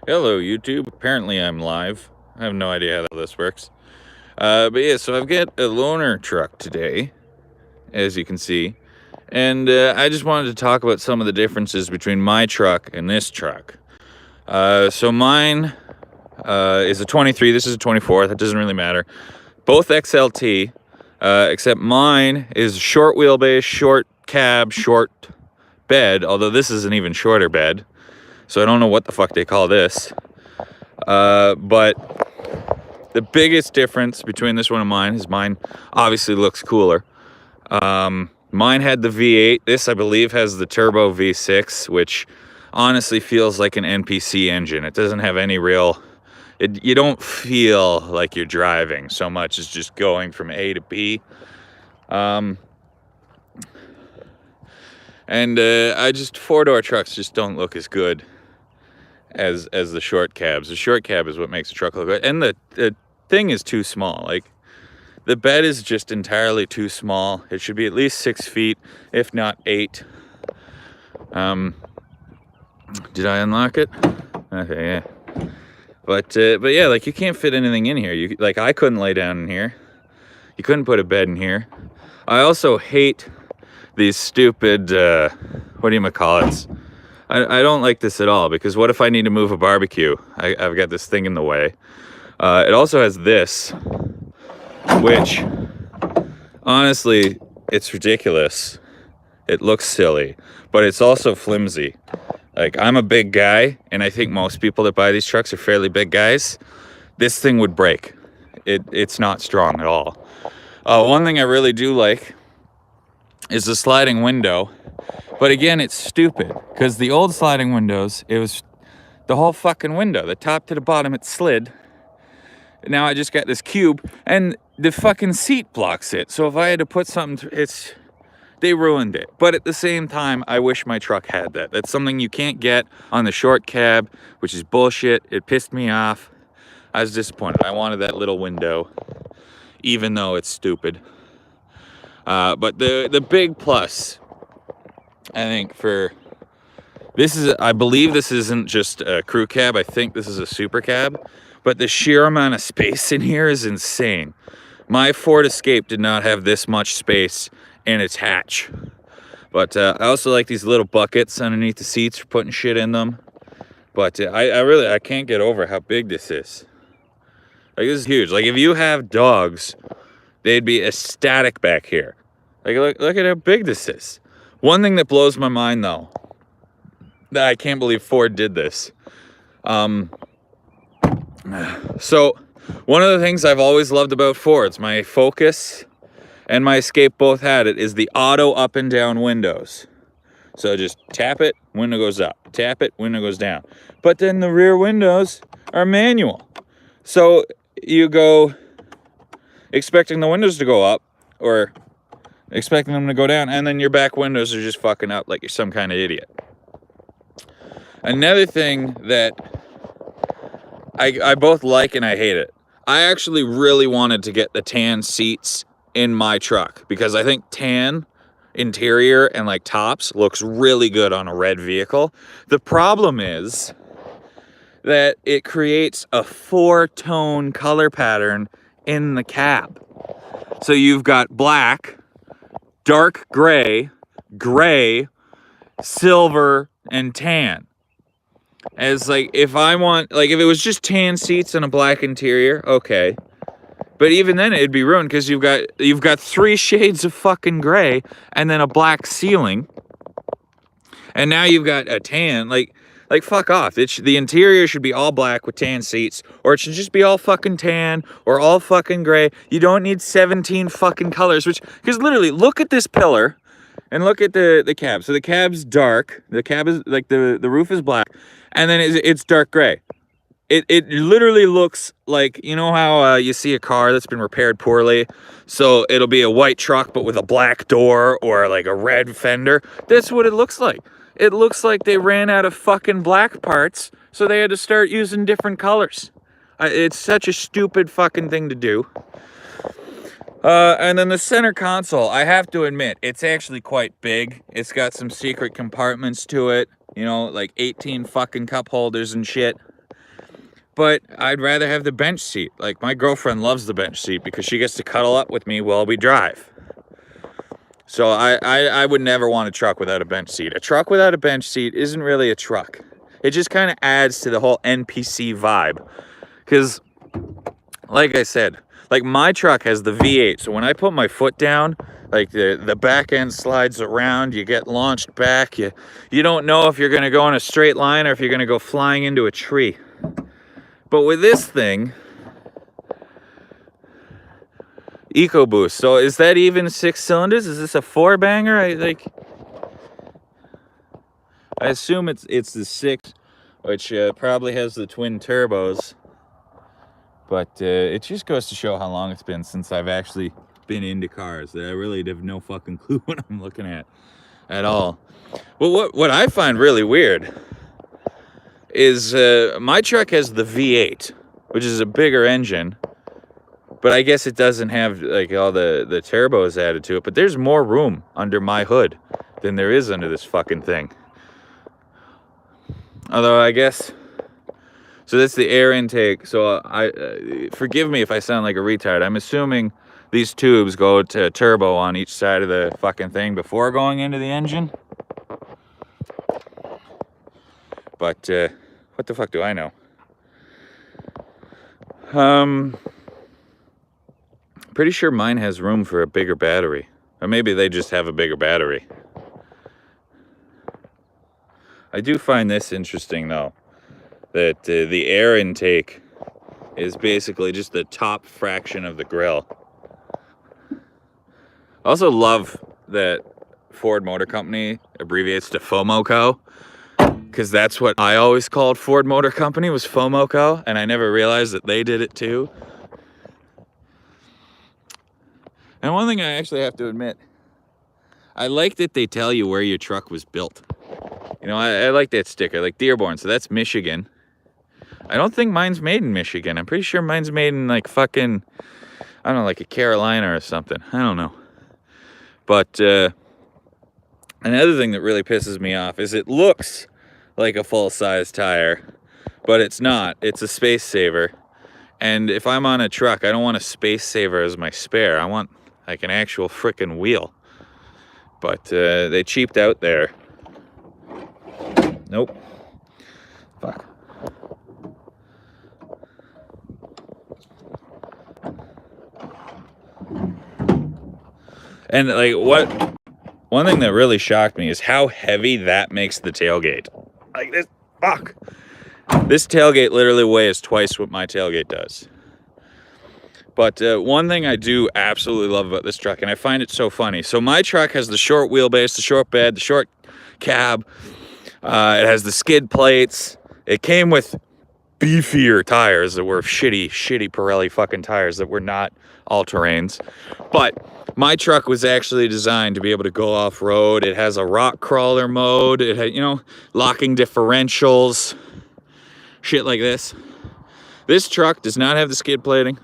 Hello, YouTube. Apparently I'm live. I have no idea how this works. But yeah, so I've got a loaner truck today, as you can see. And I just wanted to talk about some of the differences between my truck and this truck. So mine is a 23. This is a 24. That doesn't really matter. Both XLT, except mine is short wheelbase, short cab, short bed. Although this is an even shorter bed. So I don't know what the fuck they call this. But the biggest difference between this one and mine is mine obviously looks cooler. Mine had the V8. This, I believe, has the turbo V6, which honestly feels like an NPC engine. It doesn't have any real... you don't feel like you're driving so much as just going from A to B. I just... four-door trucks just don't look as good as the short cabs. The short cab is what makes the truck look good. And the thing is too small. Like, the bed is just entirely too small. It should be at least 6 feet, if not 8. Did I unlock it? Okay, yeah. But yeah, like, you can't fit anything in here. Like, I couldn't lay down in here. You couldn't put a bed in here. I also hate these stupid, whatchamacallits. I don't like this at all, because what if I need to move a barbecue? I've got this thing in the way. It also has this, which, honestly, it's ridiculous. It looks silly, but it's also flimsy. Like, I'm a big guy, and I think most people that buy these trucks are fairly big guys. This thing would break. It's not strong at all. One thing I really do like is the sliding window. But again, it's stupid, because the old sliding windows, it was the whole fucking window. The top to the bottom, it slid. Now I just got this cube, and the fucking seat blocks it. So if I had to put something, they ruined it. But at the same time, I wish my truck had that. That's something you can't get on the short cab, which is bullshit. It pissed me off. I was disappointed. I wanted that little window, even though it's stupid. But the big plus, I think, for this is, I believe this isn't just a crew cab. I think this is a super cab, but the sheer amount of space in here is insane. My Ford Escape did not have this much space in its hatch. But I also like these little buckets underneath the seats for putting shit in them. But I can't get over how big this is. Like, this is huge. Like, if you have dogs, they'd be ecstatic back here. Like, look at how big this is. One thing that blows my mind, though, that I can't believe Ford did this. So, one of the things I've always loved about Fords, my Focus and my Escape both had it, is the auto up and down windows. So just tap it, window goes up. Tap it, window goes down. But then the rear windows are manual. So you go expecting the windows to go up, or expecting them to go down, and then your back windows are just fucking up like you're some kind of idiot. Another thing that I both like and I hate it. I actually really wanted to get the tan seats in my truck, because I think tan interior and like tops looks really good on a red vehicle. The problem is that it creates a 4-tone color pattern in the cab. So you've got black, dark gray, gray, silver, and tan. As like, if it was just tan seats and a black interior, okay. But even then it'd be ruined, because you've got 3 shades of fucking gray and then a black ceiling. And now you've got a tan, like fuck off. The interior should be all black with tan seats, or it should just be all fucking tan or all fucking gray. You don't need 17 fucking colors, because literally, look at this pillar and look at the cab. So the cab's dark. The cab is like, the roof is black, and then it's dark gray. It literally looks like, you know how you see a car that's been repaired poorly? So it'll be a white truck but with a black door, or like a red fender. That's what it looks like. It looks like they ran out of fucking black parts, so they had to start using different colors. It's such a stupid fucking thing to do. And then the center console, I have to admit, it's actually quite big. It's got some secret compartments to it, you know, like 18 fucking cup holders and shit. But I'd rather have the bench seat. Like, my girlfriend loves the bench seat because she gets to cuddle up with me while we drive. So I would never want a truck without a bench seat. A truck without a bench seat isn't really a truck. It just kind of adds to the whole NPC vibe. Because, like I said, like my truck has the V8. So when I put my foot down, like the back end slides around, you get launched back. You don't know if you're going to go in a straight line or if you're going to go flying into a tree. But with this thing, EcoBoost. So is that even 6 cylinders? Is this a 4-banger? I assume it's the 6, which probably has the twin turbos. But it just goes to show how long it's been since I've actually been into cars. I really have no fucking clue what I'm looking at all. Well, what I find really weird is my truck has the V8, which is a bigger engine. But I guess it doesn't have like all the turbos added to it. But there's more room under my hood than there is under this fucking thing. Although I guess, so that's the air intake. So forgive me if I sound like a retard. I'm assuming these tubes go to turbo on each side of the fucking thing before going into the engine. But what the fuck do I know? Pretty sure mine has room for a bigger battery. Or maybe they just have a bigger battery. I do find this interesting though, that the air intake is basically just the top fraction of the grill. I also love that Ford Motor Company abbreviates to FOMOCO, because that's what I always called Ford Motor Company, was FOMOCO, and I never realized that they did it too. And one thing I actually have to admit, I like that they tell you where your truck was built. You know, I like that sticker, like Dearborn, so that's Michigan. I don't think mine's made in Michigan. I'm pretty sure mine's made in like fucking, I don't know, like a Carolina or something. I don't know. But another thing that really pisses me off is it looks like a full-size tire, but it's not. It's a space saver. And if I'm on a truck, I don't want a space saver as my spare. I want like an actual frickin' wheel. But they cheaped out there. Nope. Fuck. And like one thing that really shocked me is how heavy that makes the tailgate. Like this, fuck. This tailgate literally weighs twice what my tailgate does. But one thing I do absolutely love about this truck, and I find it so funny. So my truck has the short wheelbase, the short bed, the short cab. It has the skid plates. It came with beefier tires that were shitty Pirelli fucking tires that were not all-terrains. But my truck was actually designed to be able to go off-road. It has a rock crawler mode. It had, you know, locking differentials, shit like this. This truck does not have the skid plating,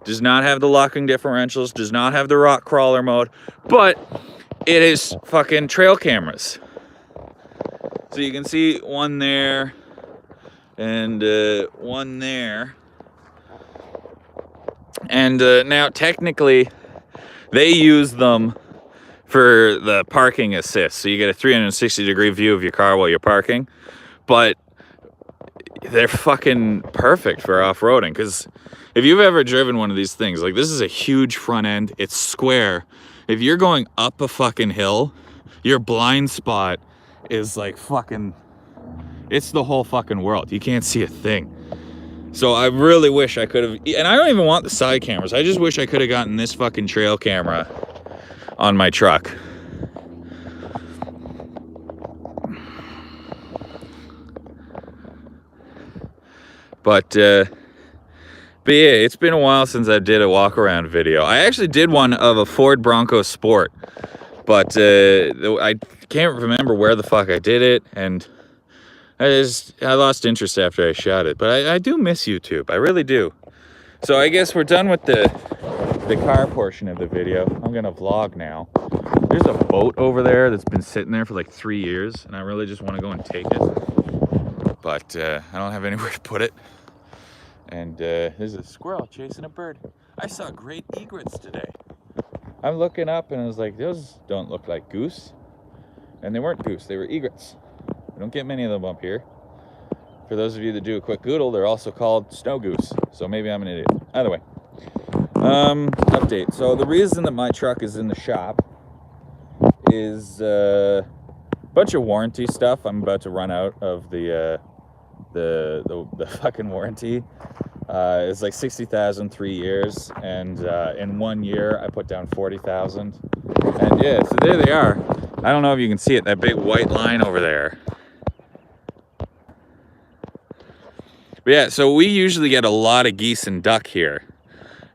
does not have the locking differentials, does not have the rock crawler mode, but it is fucking trail cameras. So you can see one there and one there. And now technically they use them for the parking assist. So you get a 360-degree view of your car while you're parking. But they're fucking perfect for off-roading, because if you've ever driven one of these things, like this is a huge front end, it's square. If you're going up a fucking hill, your blind spot is like fucking, it's the whole fucking world. You can't see a thing. So I really wish I could have, and I don't even want the side cameras. I just wish I could have gotten this fucking trail camera on my truck. But yeah, it's been a while since I did a walk around video. I actually did one of a Ford Bronco Sport, but I can't remember where the fuck I did it, and I lost interest after I shot it. But I do miss YouTube, I really do. So I guess we're done with the car portion of the video. I'm gonna vlog now. There's a boat over there that's been sitting there for like 3 years, and I really just want to go and take it, but I don't have anywhere to put it. And there's a squirrel chasing a bird. I saw great egrets today. I'm looking up and I was like, those don't look like goose. And they weren't goose, they were egrets. We don't get many of them up here. For those of you that do a quick Google, they're also called snow goose. So maybe I'm an idiot. Either way. Update. So the reason that my truck is in the shop is a bunch of warranty stuff. I'm about to run out of the fucking warranty. It's like 60,000, 3 years, and in 1 year I put down 40,000. And yeah, so there they are. I don't know if you can see it, that big white line over there. But yeah, so we usually get a lot of geese and duck here.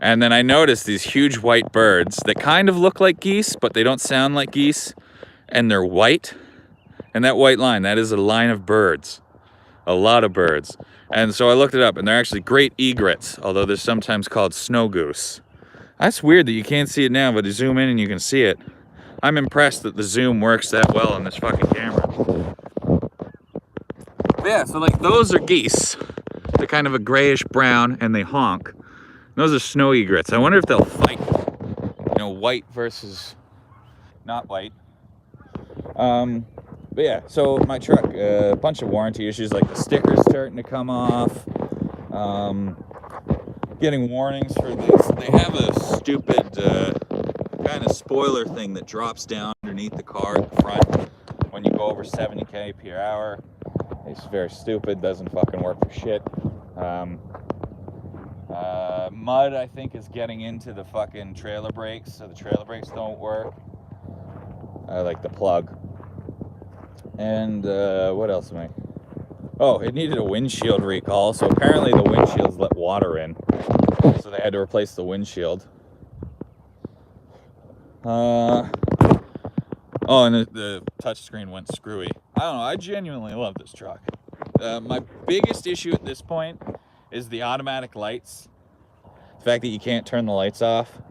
And then I noticed these huge white birds that kind of look like geese, but they don't sound like geese, and they're white. And that white line, that is a line of birds. A lot of birds. And so I looked it up, and they're actually great egrets, although they're sometimes called snow goose. That's weird that you can't see it now, but you zoom in and you can see it. I'm impressed that the zoom works that well on this fucking camera. But yeah, so like those are geese. They're kind of a grayish brown, and they honk. Those are snow egrets. I wonder if they'll fight, you know, white versus not white. But yeah, so my truck, a bunch of warranty issues, like the stickers starting to come off. Getting warnings for this. They have a stupid kind of spoiler thing that drops down underneath the car at the front when you go over 70k per hour. It's very stupid, doesn't fucking work for shit. Mud, I think, is getting into the fucking trailer brakes, so the trailer brakes don't work. I like the plug. And what else am I? Oh, it needed a windshield recall, so apparently the windshields let water in, so they had to replace the windshield. Oh, and the touchscreen went screwy. I don't know, I genuinely love this truck. My biggest issue at this point is the automatic lights. The fact that you can't turn the lights off.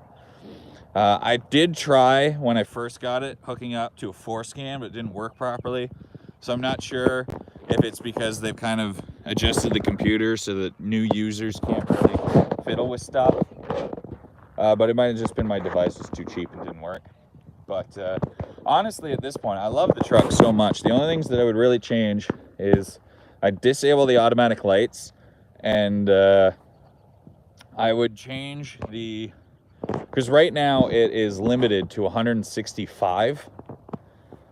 I did try, when I first got it, hooking up to a forescan, but it didn't work properly. So I'm not sure if it's because they've kind of adjusted the computer so that new users can't really fiddle with stuff. But it might have just been my device was too cheap and didn't work. But honestly, at this point, I love the truck so much. The only things that I would really change is I'd disable the automatic lights, and I would change the... Because right now it is limited to 165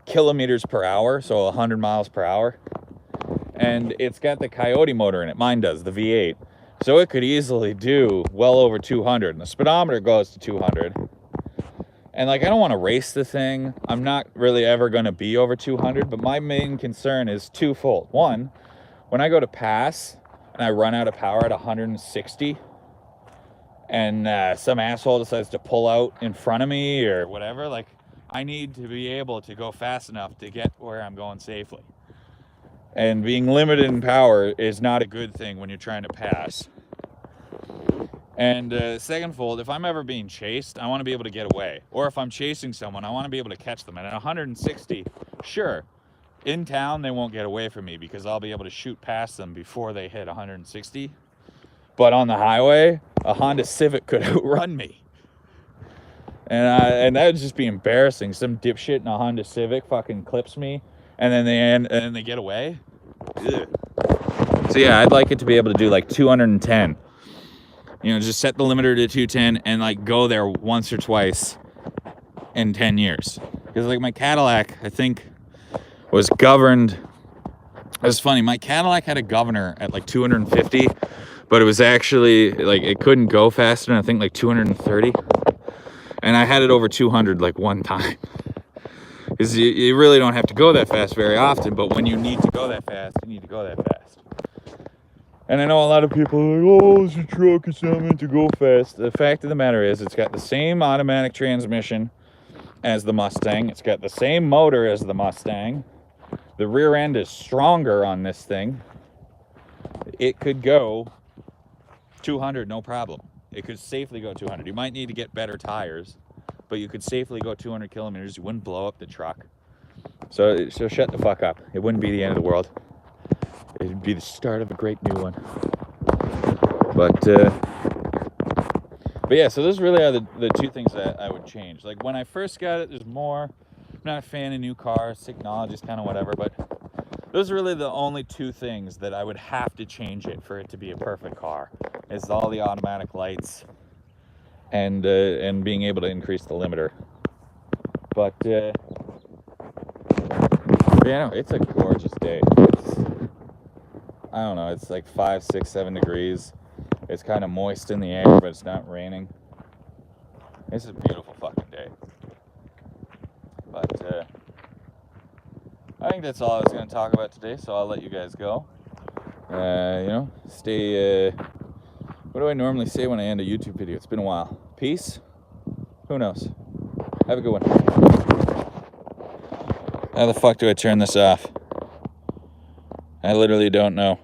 kilometers per hour, so 100 miles per hour. And it's got the Coyote motor in it. Mine does, the V8. So it could easily do well over 200. And the speedometer goes to 200. And like, I don't want to race the thing. I'm not really ever going to be over 200. But my main concern is twofold. One, when I go to pass and I run out of power at 160, and some asshole decides to pull out in front of me or whatever, like, I need to be able to go fast enough to get where I'm going safely. And being limited in power is not a good thing when you're trying to pass. And secondfold, if I'm ever being chased, I want to be able to get away. Or if I'm chasing someone, I want to be able to catch them. And at 160, sure, in town they won't get away from me because I'll be able to shoot past them before they hit 160. But on the highway, a Honda Civic could outrun me. And that would just be embarrassing. Some dipshit in a Honda Civic fucking clips me, and then they get away. Ugh. So yeah, I'd like it to be able to do like 210. You know, just set the limiter to 210 and like go there once or twice in 10 years. Because like my Cadillac, I think, was governed. It was funny. My Cadillac had a governor at like 250, but it was actually like it couldn't go faster than I think like 230. And I had it over 200 like one time. Because you really don't have to go that fast very often, but when you need to go that fast, you need to go that fast. And I know a lot of people are like, oh, it's a truck, it's not meant to go fast. The fact of the matter is, it's got the same automatic transmission as the Mustang. It's got the same motor as the Mustang. The rear end is stronger on this thing. It could go 200, no problem. It could safely go 200. You might need to get better tires, but you could safely go 200 kilometers. You wouldn't blow up the truck. So shut the fuck up. It wouldn't be the end of the world. It'd be the start of a great new one. But yeah, so those really are the two things that I would change. Like when I first got it, there's more. I'm not a fan of new cars. Technology's kind of whatever, but those are really the only two things that I would have to change it for it to be a perfect car. Is all the automatic lights and being able to increase the limiter. But yeah, no, it's a gorgeous day. I don't know, it's like 5, 6, 7 degrees. It's kind of moist in the air, but it's not raining. It's a beautiful fucking day. But I think that's all I was going to talk about today, so I'll let you guys go. You know, stay. What do I normally say when I end a YouTube video? It's been a while. Peace? Who knows? Have a good one. How the fuck do I turn this off? I literally don't know.